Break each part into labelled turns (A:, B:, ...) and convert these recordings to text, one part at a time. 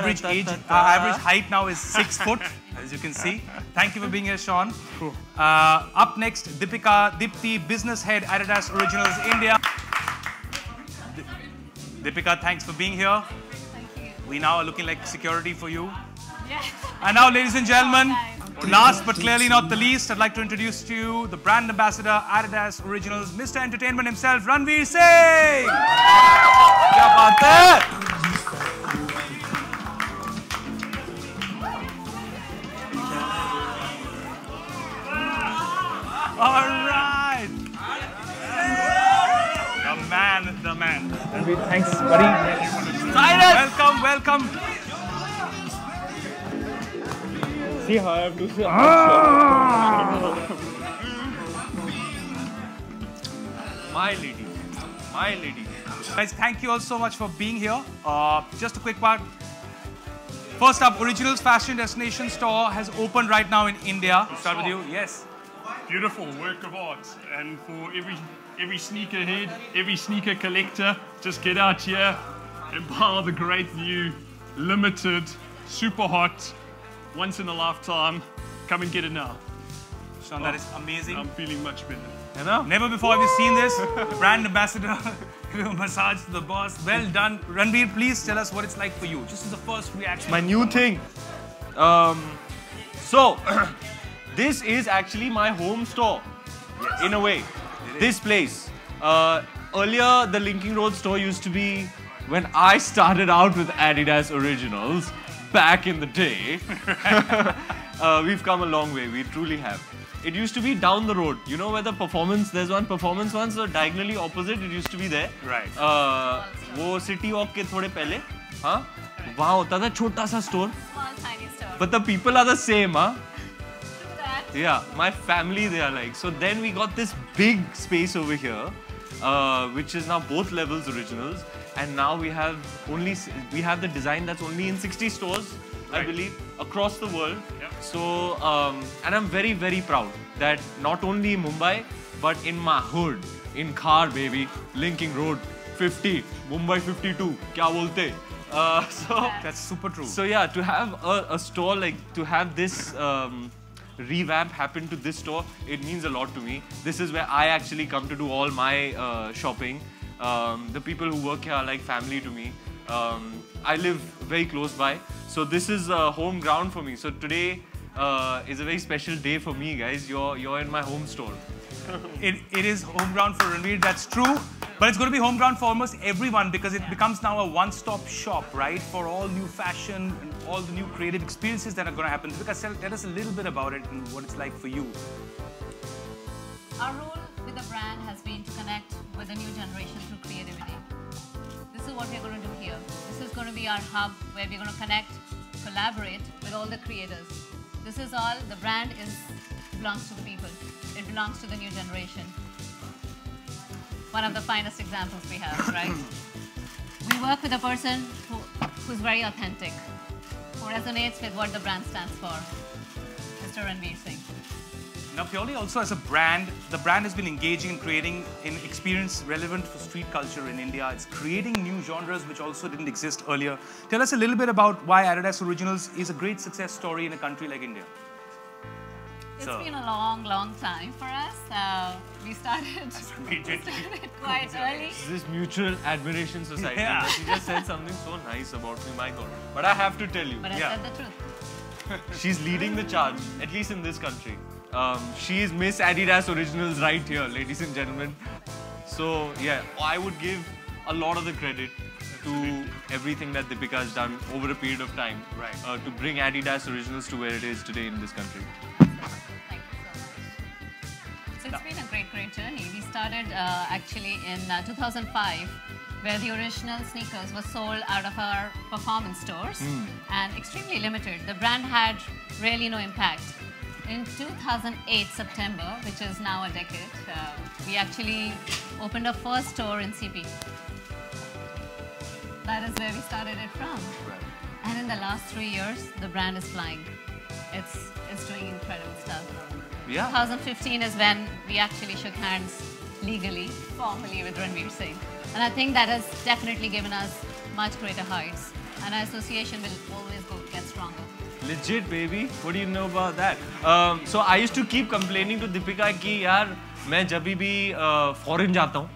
A: average height now is 6 foot, as you can see. Thank you for being here, Sean. Up next, Dipti, business head, Adidas Originals India. Deepika, thanks for being here.
B: Thank you.
A: We now are looking like security for you.
B: Yes.
A: And now, ladies and gentlemen, last but clearly not the least, I'd like to introduce to you the brand ambassador, Adidas Originals, Mr. Entertainment himself, Ranveer Singh. Kya baat hai? All right. The man.
C: Ranveer, thanks, buddy.
A: Welcome, welcome.
C: See how I have to say.
A: My lady. Guys, thank you all so much for being here. Just a quick part. First up, Originals Fashion Destination Store has opened right now in India. We'll start with you. Yes.
D: Beautiful work of art, and for every sneakerhead, every sneaker collector, just get out here and buy the great new, limited, super hot, once in a lifetime. Come and get it now.
A: Sean, that is amazing.
D: I'm feeling much better.
A: You know? Never before have you seen this. The brand ambassador, massage to the boss. Well done. Ranveer, please tell us what it's like for you. Just as a first reaction.
C: My new thing. This is actually my home store, yes. In a way. This place. Earlier, the Linking Road store used to be when I started out with Adidas Originals back in the day. We've come a long way. We truly have. It used to be down the road. You know where the performance, there's one performance one, so diagonally opposite, it used to be there.
A: Right.
C: वो City Walk के थोड़े पहले, हाँ, वहाँ होता था छोटा सा store.
B: Small, tiny store.
C: But the people are the same, huh? Yeah, my family they are like. So then we got this big space over here, which is now both levels Originals, and now we have the design that's only in 60 stores, right. I believe, across the world.
D: Yep.
C: So and I'm very, very proud that not only in Mumbai, but in my hood, in Khar, baby, Linking Road, 50, Mumbai 52, kya bolte? So
A: that's super true.
C: So yeah, to have a store like, to have this revamp happen to this store, it means a lot to me. This is where I actually come to do all my shopping. The people who work here are like family to me. I live very close by, so this is home ground for me. So today is a very special day for me, guys. You're in my home store.
A: It is home ground for Ranveer, that's true. But it's going to be home ground for almost everyone because it becomes now a one-stop shop, right? For all new fashion and all the new creative experiences that are going to happen. Because tell us a little bit about it and what it's like for you.
B: Our role with the brand has been to connect with the new generation through creativity. This is what we're going to do here. This is going to be our hub where we're going to connect, collaborate with all the creators. This is all, the brand belongs to the people. It belongs to the new generation. One of the finest examples we have, right? We work with a person who's very authentic, who resonates with what the brand stands for, Mr. Ranveer Singh.
A: Now, purely also as a brand, the brand has been engaging and creating an experience relevant for street culture in India. It's creating new genres which also didn't exist earlier. Tell us a little bit about why Adidas Originals is a great success story in a country like India.
B: It's been a long, long time for us. We started quite early.
C: This mutual admiration society.
A: Yeah.
C: She just said something so nice about me, my God. But I have to tell you.
B: But I said the truth.
C: She's leading the charge, at least in this country. She is Miss Adidas Originals right here, ladies and gentlemen. So, yeah, I would give a lot of the credit to everything that Deepika has done over a period of time,
A: right.
C: To bring Adidas Originals to where it is today in this country.
B: Thank you so much. So it's been a great journey. We started actually in 2005, where the original sneakers were sold out of our performance stores and extremely limited. The brand had really no impact. In 2008 September, which is now a decade, we actually opened our first store in CP. That is where we started it from.
A: Right.
B: And in the last 3 years, the brand is flying. It's doing incredible stuff.
C: Yeah.
B: 2015 is when we actually shook hands legally, formally with Ranveer Singh. And I think that has definitely given us much greater heights. and our association will always get stronger.
C: Legit, baby. What do you know about that? So I used to keep complaining to Deepika कि यार मैं जब भी foreign जाता हूँ,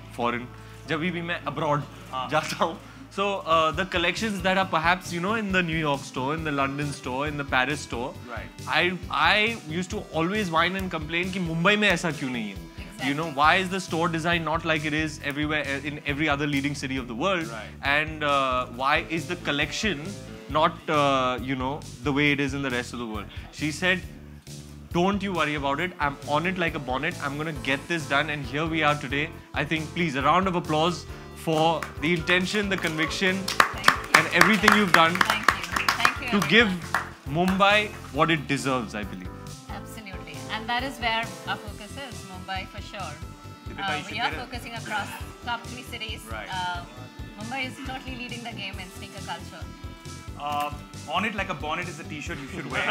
C: जब भी मैं abroad जाता हूँ. So the collections that are perhaps, you know, in the New York store, in the London store, in the Paris store,
A: right.
C: I used to always whine and complain कि Mumbai में ऐसा क्यों नहीं है?
B: Exactly.
C: You know, why is the store design not like it is everywhere in every other leading city of the world?
A: Right.
C: And why is the collection not, you know, the way it is in the rest of the world? She said, don't you worry about it. I'm on it like a bonnet. I'm going to get this done. And here we are today. I think, please, a round of applause for the intention, the conviction, and everything you've done
B: Thank you.
C: to give Mumbai what it deserves, I believe.
B: Absolutely. And that is where our focus is, Mumbai for sure. We are focusing across top 3 cities.
A: Right.
B: Mumbai is totally leading the game in sneaker culture.
A: On it like a bonnet is a t-shirt you should wear.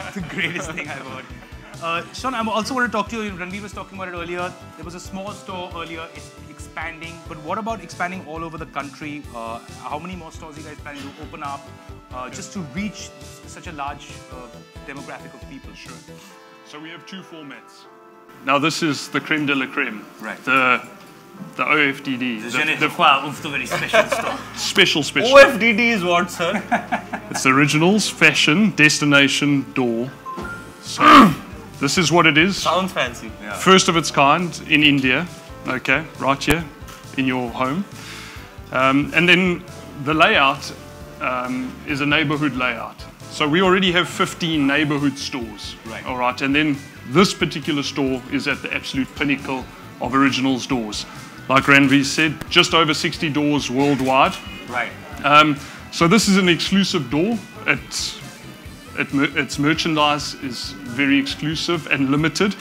A: It's the greatest thing I've heard. Sean, I also want to talk to you. Ranveer was talking about it earlier. There was a small store earlier. It's expanding. But what about expanding all over the country? How many more stores are you guys planning to open up just to reach such a large demographic of people?
D: Sure. So we have 2 formats. Now this is the creme de la creme.
A: Right.
D: The OFDD.
A: The very special store.
D: Special.
C: OFDD is what, sir?
D: It's the Originals Fashion Destination Door. So this is what it is.
C: Sounds fancy.
A: Yeah.
D: First of its kind in India. Okay, right here in your home. And then the layout is a neighborhood layout. So we already have 15 neighborhood stores.
A: Right.
D: All right, and then this particular store is at the absolute pinnacle of Originals doors. Like Ranveer said, just over 60 doors worldwide.
A: Right.
D: So this is an exclusive door. Its merchandise is very exclusive and limited.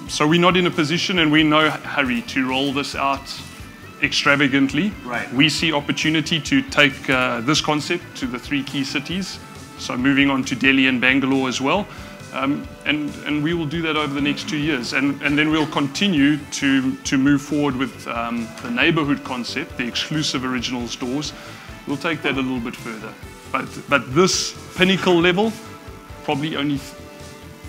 D: So we're not in a position and we're in no hurry to roll this out extravagantly.
A: Right.
D: We see opportunity to take this concept to the 3 key cities. So moving on to Delhi and Bangalore as well. And we will do that over the next 2 years. And then we'll continue to move forward with the neighborhood concept, the exclusive Original stores. We'll take that a little bit further. But this pinnacle level, probably only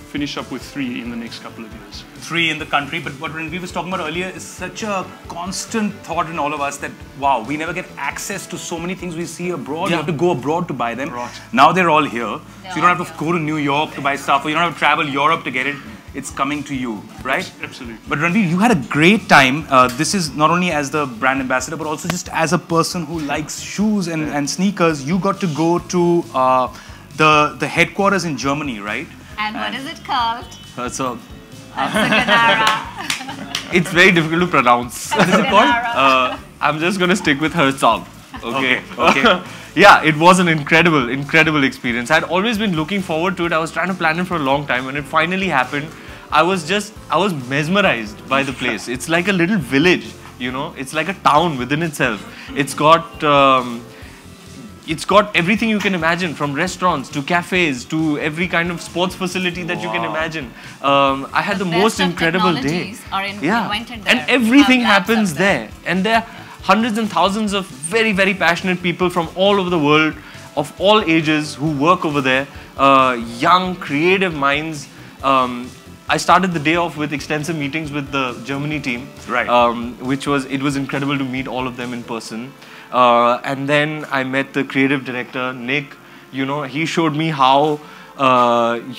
D: finish up with 3 in the next couple of years.
A: 3 in the country, but what Ranveer was talking about earlier is such a constant thought in all of us that, wow, we never get access to so many things we see abroad. You have to go abroad to buy them.
D: Right.
A: Now they're all here. So you don't have to go to New York to buy stuff, or you don't have to travel Europe to get it. It's coming to you, right?
D: Absolutely.
A: But Ranveer, you had a great time. This is not only as the brand ambassador, but also just as a person who likes shoes and sneakers. You got to go to the headquarters in Germany, right?
B: And what is it called?
C: So
B: It's
C: it's very difficult to pronounce.
A: What is it called?
C: I'm just going to stick with her song. Okay.
A: Okay.
C: Yeah, it was an incredible experience. I'd always been looking forward to it. I was trying to plan it for a long time. When it finally happened, I was mesmerized by the place. It's like a little village, you know. It's like a town within itself. It's got everything you can imagine, from restaurants to cafes to every kind of sports facility that you can imagine. I had the most incredible day.
B: Invented there.
C: And everything happens there. And there are hundreds and thousands of very passionate people from all over the world, of all ages, who work over there. Young, creative minds. I started the day off with extensive meetings with the Germany team.
A: Right.
C: It was incredible to meet all of them in person. And then I met the creative director, Nick. You know, he showed me how,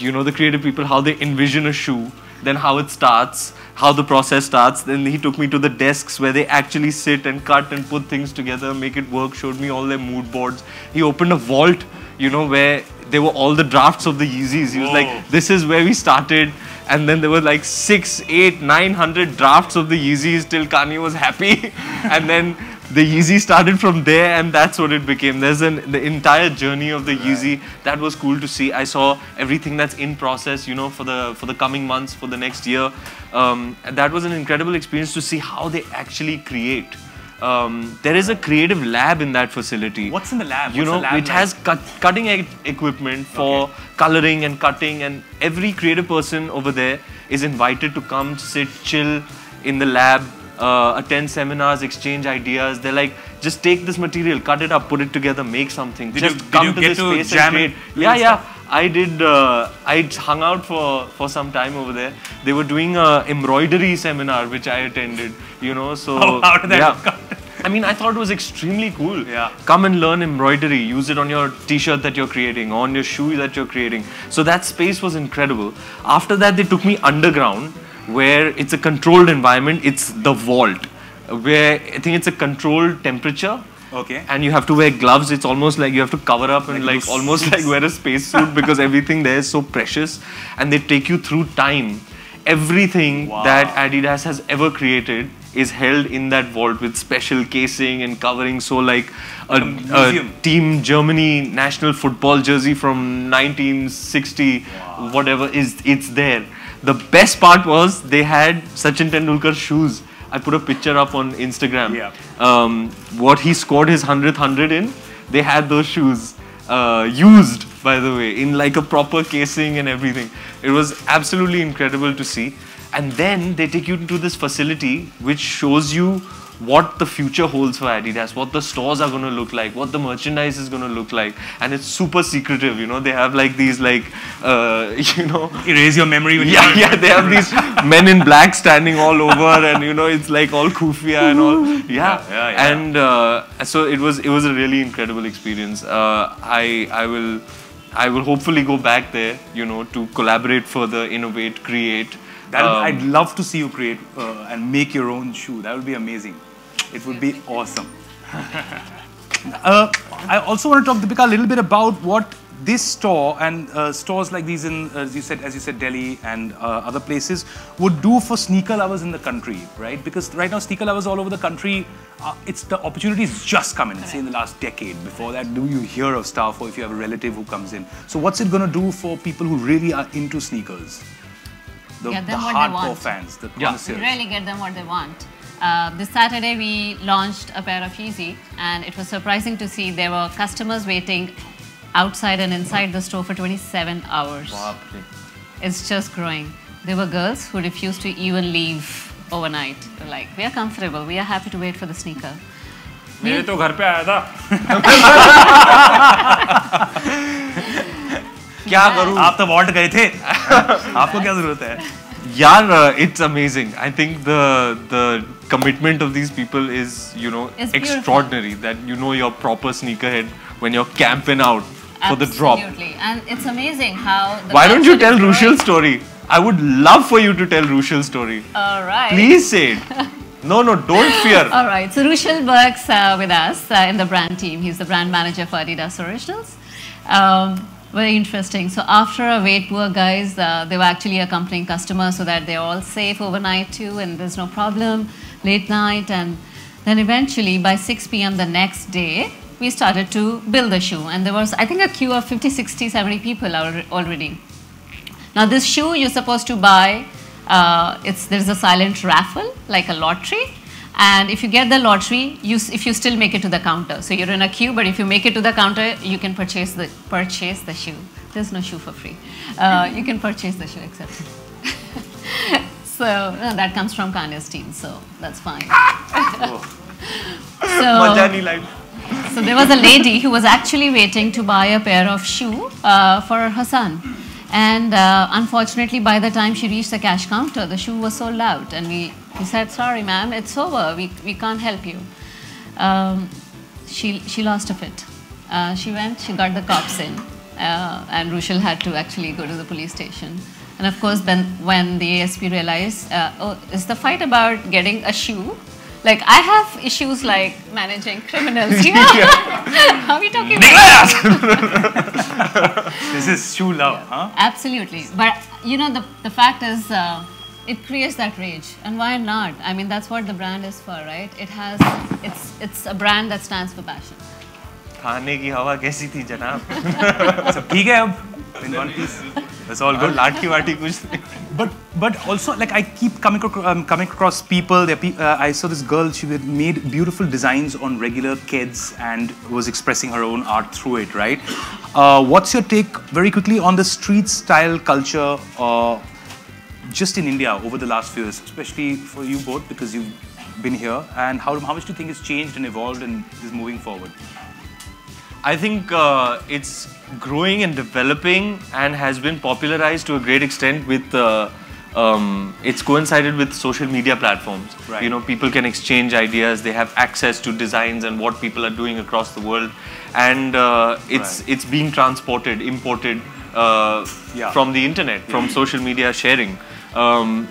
C: you know, the creative people, how they envision a shoe, then how it starts, how the process starts. Then he took me to the desks where they actually sit and cut and put things together, make it work, showed me all their mood boards. He opened a vault, you know, where there were all the drafts of the Yeezys. He was like, this is where we started. And then there were like 600, 800, 900 drafts of the Yeezys till Kanye was happy. And then the Yeezy started from there, and that's what it became. There's the entire journey of the Yeezy. That was cool to see. I saw everything that's in process, you know, for the coming months, for the next year. And that was an incredible experience to see how they actually create. There is a creative lab in that facility.
A: What's in the lab?
C: You know, it has cutting edge equipment for coloring and cutting, and every creative person over there is invited to come, sit, chill in the lab, attend seminars, exchange ideas. They're like just take this material, cut it up, put it together, make something.
A: Did
C: just
A: you
C: come to
A: get
C: this
A: to
C: space
A: jam
C: and
A: and
C: create. Yeah. I did. I hung out for some time over there. They were doing a embroidery seminar which I attended. You know, so
A: how did that work out?
C: I mean, I thought it was extremely cool.
A: Yeah.
C: Come and learn embroidery. Use it on your t-shirt that you're creating, on your shoe that you're creating. So that space was incredible. After that, they took me underground, where it's a controlled environment. It's the vault, where I think it's a controlled temperature.
A: Okay.
C: And you have to wear gloves. It's almost like you have to cover up and like almost like wear a spacesuit because everything there is so precious. And they take you through time. Everything that Adidas has ever created is held in that vault with special casing and covering. So like a Team Germany national football jersey from 1960, whatever, it's there. The best part was they had Sachin Tendulkar's shoes. I put a picture up on Instagram.
A: Yeah.
C: What he scored his 100th 100 in, they had those shoes used, by the way, in like a proper casing and everything. It was absolutely incredible to see. And then they take you into this facility which shows you what the future holds for Adidas, what the stores are going to look like, what the merchandise is going to look like. And it's super secretive, you know. They have like these like, you know.
A: Erase your memory when
C: yeah, they have these men in black standing all over and, you know, it's like all kufia and all. Yeah. And so it was a really incredible experience. I will hopefully go back there, you know, to collaborate further, innovate, create.
A: I'd love to see you create and make your own shoe. That would be amazing. It would be awesome. I also want to talk, Deepika, a little bit about what this store and stores like these in, as you said, Delhi and other places would do for sneaker lovers in the country, right? Because right now, sneaker lovers all over the country, it's the opportunities just come in. Say in the last decade. Before that, do you hear of stuff, or if you have a relative who comes in? So what's it going to do for people who really are into sneakers? The hardcore fans, the connoisseurs.
B: We really get them what they want. This Saturday we launched a pair of Yeezy, and it was surprising to see there were customers waiting outside and inside the store for 27 hours. It's just growing. There were girls who refused to even leave overnight. They're like, we are comfortable, we are happy to wait for the sneaker.
D: मेरे तो घर पे आया था.
C: क्या करूं?
A: आप तो वॉल्ट गए थे. आपको क्या जरूरत है?
C: Yeah, it's amazing. I think the commitment of these people is, you know, extraordinary. That you know you're proper sneakerhead when you're camping out for the drop.
B: Absolutely, and it's amazing how.
C: Why don't you tell Rushal's story? I would love for you to tell Rushal's story.
B: All right.
C: Please say it. No, don't fear.
B: All right. So Rushal works with us in the brand team. He's the brand manager for Adidas Originals. Very interesting. So after a wait tour, guys, they were actually accompanying customers so that they're all safe overnight too, and there's no problem late night. And then eventually by 6 p.m. the next day, we started to build the shoe. And there was, I think, a queue of 50, 60, 70 people already. Now this shoe you're supposed to buy, there's a silent raffle, like a lottery. And if you get the lottery, if you still make it to the counter. So you're in a queue, but if you make it to the counter, you can purchase the shoe. There's no shoe for free. You can purchase the shoe, except. So that comes from Kanye's team, so that's fine. So there was a lady who was actually waiting to buy a pair of shoe for her son. And unfortunately, by the time she reached the cash counter, the shoe was sold out. And we said, sorry, ma'am, it's over. We can't help you. She lost a fit. She got the cops in. And Rushal had to actually go to the police station. And of course, then when the ASP realized, oh, is the fight about getting a shoe? Like, I have issues like managing criminals. Yeah. How are we talking about?
A: This is shoe love, huh?
B: Absolutely. But, you know, the fact is, it creates that rage. And why not? I mean, that's what the brand is for, right? It's a brand that stands for passion.
C: खाने की हवा कैसी थी जनाब?
A: सब ठीक है अब in one piece. That's all good.
C: लाठी वाठी कुछ नहीं.
A: But also, like, I keep coming across people. I saw this girl. She had made beautiful designs on regular kids and was expressing her own art through it. Right? What's your take, very quickly, on the street style culture, just in India over the last few years, especially for you both, because you've been here, and how much do you think it's changed and evolved and is moving forward?
C: I think it's growing and developing and has been popularized to a great extent with it's coincided with social media platforms.
A: Right.
C: You know, people can exchange ideas, they have access to designs and what people are doing across the world, and it's being transported, imported from the internet, from social media sharing.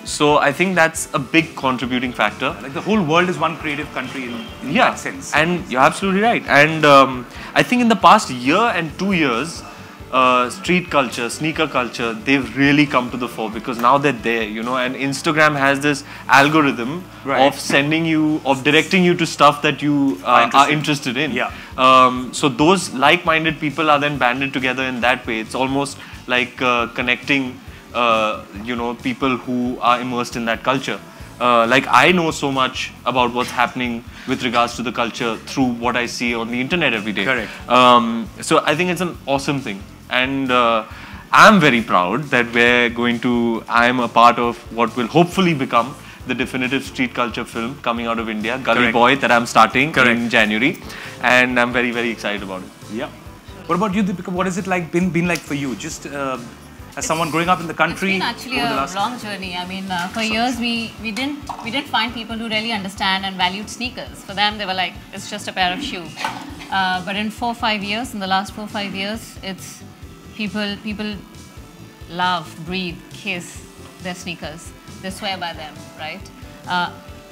C: So I think that's a big contributing factor.
A: Like the whole world is one creative country in that sense.
C: And you're absolutely right. And I think in the past year and 2 years, street culture, sneaker culture, they've really come to the fore because now they're there, you know, and Instagram has this algorithm of sending you, of directing you to stuff that you are interested in.
A: Yeah.
C: So those like-minded people are then banded together in that way. It's almost like connecting you know, people who are immersed in that culture. Like I know so much about what's happening with regards to the culture through what I see on the internet every day.
A: Correct.
C: So I think it's an awesome thing. And I'm very proud that I'm a part of what will hopefully become the definitive street culture film coming out of India, Gully Boy, that I'm starting in January. And I'm very, very excited about it.
A: Yeah. What about you, Deepika? What has it like been like for you? Just as someone growing up in the country.
B: It's been actually a long journey. I mean, for years we didn't find people who really understand and valued sneakers. For them, they were like, it's just a pair of shoes. But in 4 or 5 years, in the last 4 or 5 years, it's people love, breathe, kiss their sneakers. They swear by them, right?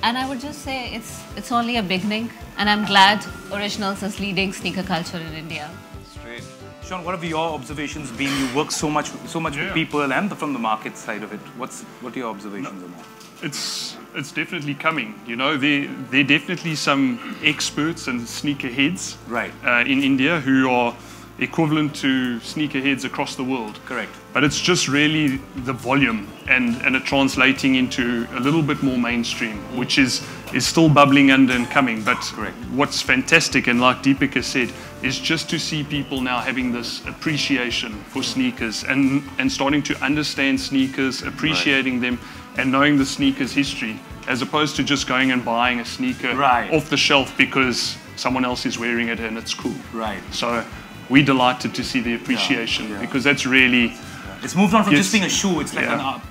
B: And I would just say it's only a beginning, and I'm glad Originals is leading sneaker culture in India.
A: Straight. Sean, what have your observations been? You work so much with people and from the market side of it. What are your observations on that?
D: It's definitely coming. You know, there are definitely some experts and sneakerheads in India who are equivalent to sneakerheads across the world.
A: Correct.
D: But it's just really the volume and it translating into a little bit more mainstream, which is still bubbling under and coming. But what's fantastic, and like Deepika said, is just to see people now having this appreciation for sneakers and starting to understand sneakers, appreciating them, and knowing the sneakers history, as opposed to just going and buying a sneaker off the shelf because someone else is wearing it and it's cool.
A: Right.
D: So we're delighted to see the appreciation because that's really...
A: It's moved on from just being a shoe. It's like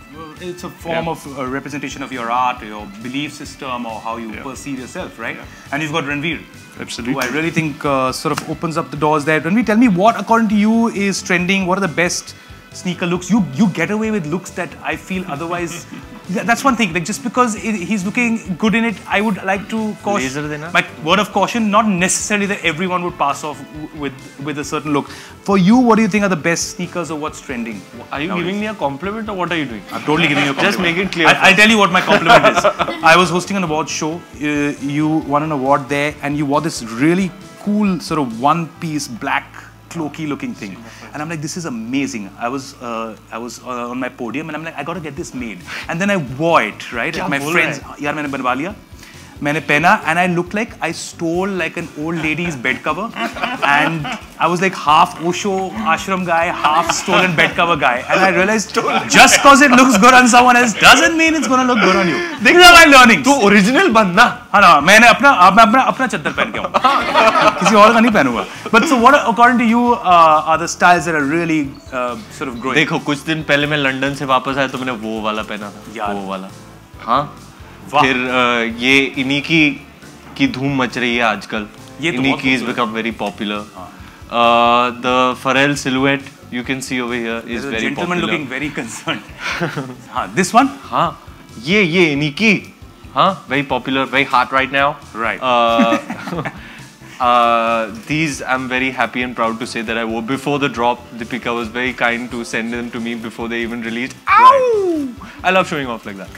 A: it's a form of a representation of your art, or your belief system, or how you perceive yourself, right? And you've got Ranveer.
D: Absolutely.
A: Who I really think sort of opens up the doors there. Ranveer, tell me what, according to you, is trending. What are the best sneaker looks? You get away with looks that I feel otherwise... That's one thing. Like, just because he's looking good in it, I would like to caution. My word of caution, not necessarily that everyone would pass off with a certain look. For you, what do you think are the best sneakers, or what's trending?
C: Are you giving me a compliment, or what are you doing?
A: I'm totally giving you a compliment.
C: Just make it clear.
A: I'll tell you what my compliment is. I was hosting an award show. You won an award there, and you wore this really cool sort of one-piece black cloaky looking thing, and I'm like, this is amazing. I was on my podium, and I'm like, I gotta get this made. And then I wore it, right? Like my friends, yaar maine banwa liya. मैंने पहना, and I looked like I stole like an old lady's bed cover, and I was like half Osho ashram guy, half stolen bed cover guy, and I realized just because it looks good on someone else doesn't mean it's gonna look good on you. These are my learnings.
C: तू original बनना.
A: हाँ ना, मैंने अपना चद्दर पहन के आऊँ, किसी और का नहीं पहनूँगा. But so what, according to you, are the styles that are really sort of growing?
C: देखो, कुछ दिन पहले मैं लंदन से वापस आया तो मैंने वो वाला पहना था, वो वाला. हाँ. फिर ये इनिकी की धूम मच रही है आजकल. इनिकी has become very popular. The Pharrell silhouette you can see over here is very popular.
A: Gentleman looking very concerned. This one?
C: हाँ. ये इनिकी. हाँ. Very popular, very hot right now.
A: Right.
C: These I'm very happy and proud to say that I wore before the drop. Deepika was very kind to send them to me before they even released. Ow! I love showing off like that.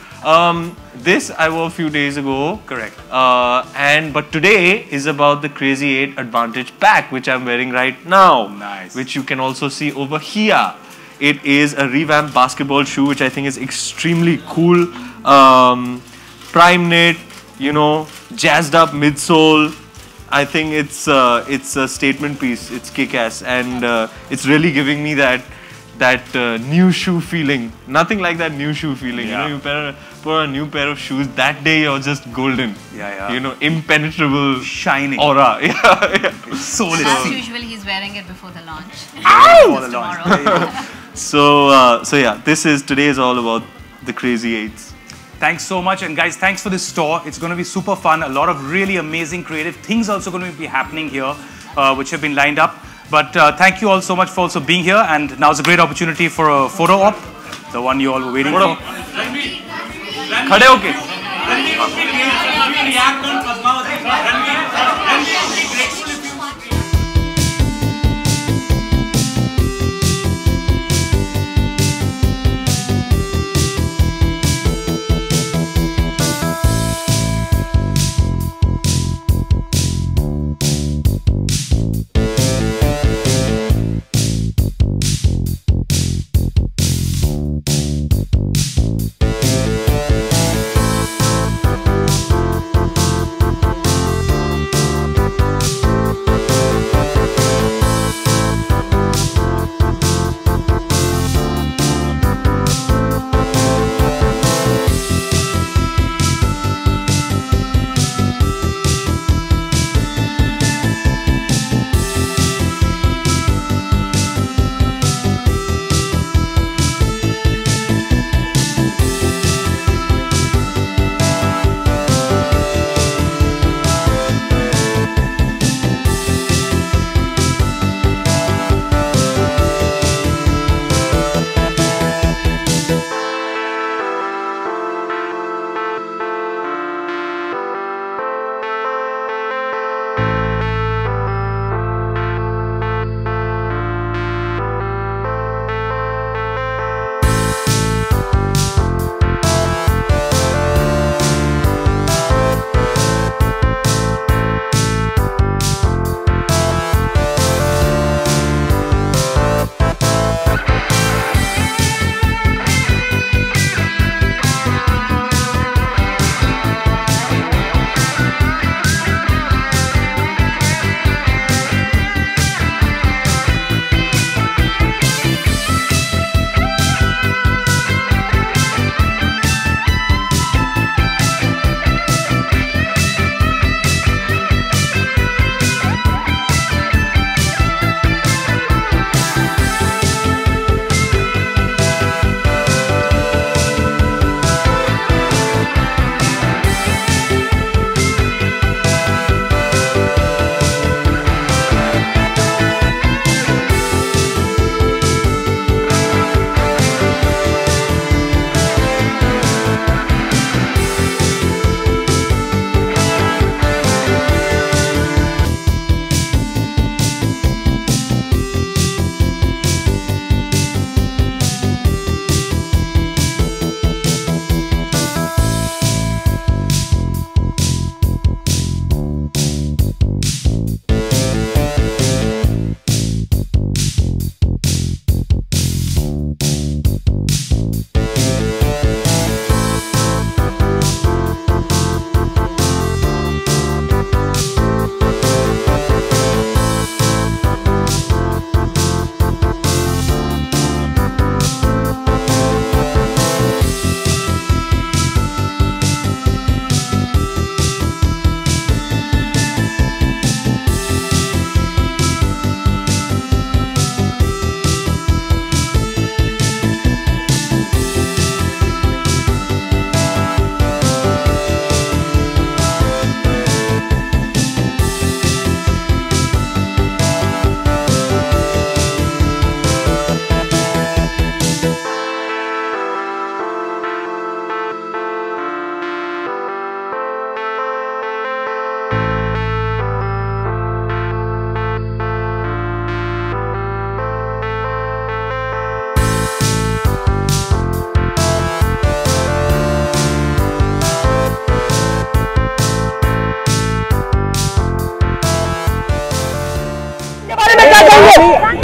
C: This I wore a few days ago.
A: Correct.
C: But today is about the Crazy 8 Advantage Pack, which I'm wearing right now.
A: Nice.
C: Which you can also see over here. It is a revamped basketball shoe, which I think is extremely cool. Prime knit, you know, jazzed up midsole. I think it's a statement piece. It's kick-ass, and it's really giving me that, that new shoe feeling. Nothing like that new shoe feeling.
A: Yeah.
C: You know, you put a new pair of shoes. That day you're just golden.
A: Yeah.
C: You know, impenetrable,
A: shining
C: aura. Yeah.
A: So
B: And
A: little.
B: as usual, he's wearing it before the launch.
A: Before the
B: It's
A: launch.
B: tomorrow.
A: There you go.
C: So yeah, today is all about the crazy eights.
A: Thanks so much, and guys, thanks for this store. It's going to be super fun. A lot of really amazing creative things also going to be happening here, which have been lined up. But thank you all so much for also being here, and now's a great opportunity for a photo op, the one you all were waiting for.
C: खड़े होके.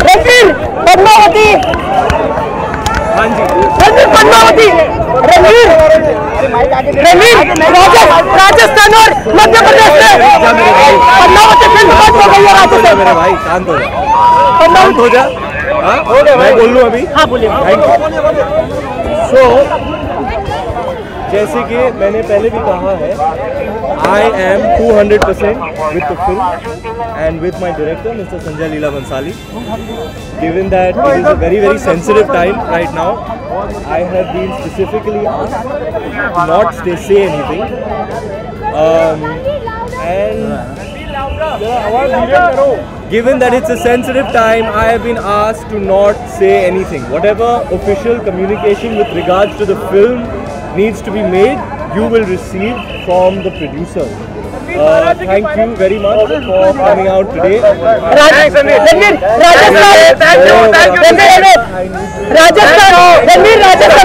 E: रणवीर पद्मावती रणवीर पद्मावती रणवीर राजस्थान और मध्य प्रदेश में Padmavati film हो गई है राजस्थान।
C: मेरा भाई शांत हो जा। मैं बोल लूँ अभी?
E: हाँ बोलिए।
C: So, जैसे कि मैंने पहले भी कहा है, I am 200% with the film and with my director, Mr. Sanjay Leela Bhansali. Given that it is a very, very sensitive time right now, I have been specifically asked to not say anything. And given that it's a sensitive time, I have been asked to not say anything. Whatever official communication with regards to the film needs to be made, you will receive from the producer. Thank you very much for coming out today.
E: Ranveer, Rajasthan.